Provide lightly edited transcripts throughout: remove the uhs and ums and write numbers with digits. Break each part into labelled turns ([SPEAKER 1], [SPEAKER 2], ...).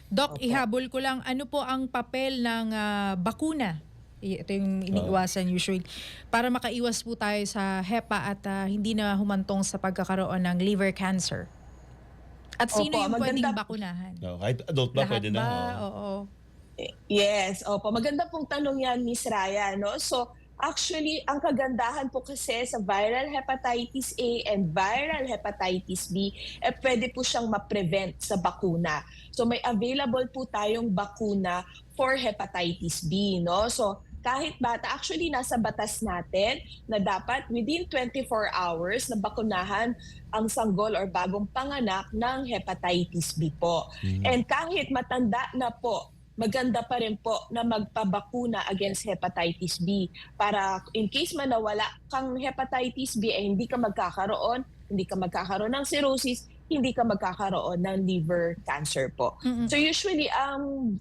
[SPEAKER 1] Doc,
[SPEAKER 2] Opo.
[SPEAKER 1] ihabol ko lang, ano po ang papel ng bakuna? Ito yung
[SPEAKER 3] Oo.
[SPEAKER 1] iniiwasan usually. Para makaiwas po tayo sa HEPA at hindi na humantong sa pagkakaroon ng liver cancer. At sino
[SPEAKER 2] Opo,
[SPEAKER 1] yung pwedeng
[SPEAKER 2] maganda.
[SPEAKER 1] bakunahan?
[SPEAKER 3] No, kahit adult ba
[SPEAKER 1] Lahat
[SPEAKER 3] pwede na?
[SPEAKER 1] ba?
[SPEAKER 3] Oo.
[SPEAKER 1] Oo.
[SPEAKER 2] Yes, opo. Maganda pong tanong yan, Miss Raya, no? So, actually, ang kagandahan po kasi sa viral hepatitis A and viral hepatitis B, pwede po siyang ma-prevent sa bakuna. So, may available po tayong bakuna for hepatitis B, no? So, kahit bata, actually nasa batas natin na dapat within 24 hours na bakunahan ang sanggol or bagong panganak ng hepatitis B po. And kahit matanda na po, maganda pa rin po na magpabakuna against hepatitis B para in case man nawala kang hepatitis B hindi ka magkakaroon ng cirrhosis, hindi ka magkakaroon ng liver cancer po. So usually ang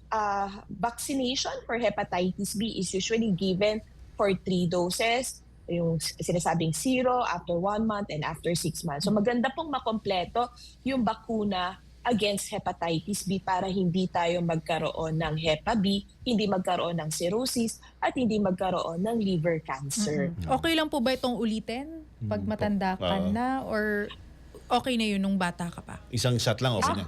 [SPEAKER 2] vaccination for hepatitis B is usually given for 3 doses, yung sinasabing 0 after 1 month and after 6 months. So maganda pong makompleto yung bakuna against hepatitis B para hindi tayo magkaroon ng Hepa B, hindi magkaroon ng cirrhosis, at hindi magkaroon ng liver cancer.
[SPEAKER 1] Okay lang po ba itong ulitin pag matanda ka
[SPEAKER 3] Oo.
[SPEAKER 1] na or okay na yun nung bata ka pa?
[SPEAKER 3] Isang shot lang okay na.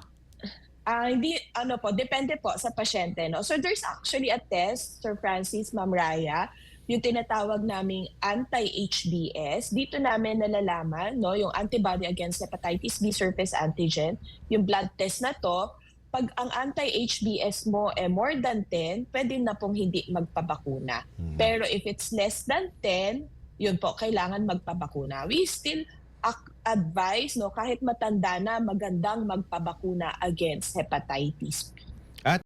[SPEAKER 2] Hindi, ano po, depende po sa pasyente. No? So there's actually a test, Sir Francis, Ma'am Raya, yung tinatawag naming anti-HBs. Dito namin nalalaman, no, yung antibody against hepatitis B surface antigen, yung blood test na to, pag ang anti-HBs mo more than 10, pwede na pong hindi magpabakuna. Pero if it's less than 10, yun po, kailangan magpabakuna. We still advise, no, kahit matanda na, magandang magpabakuna against hepatitis B.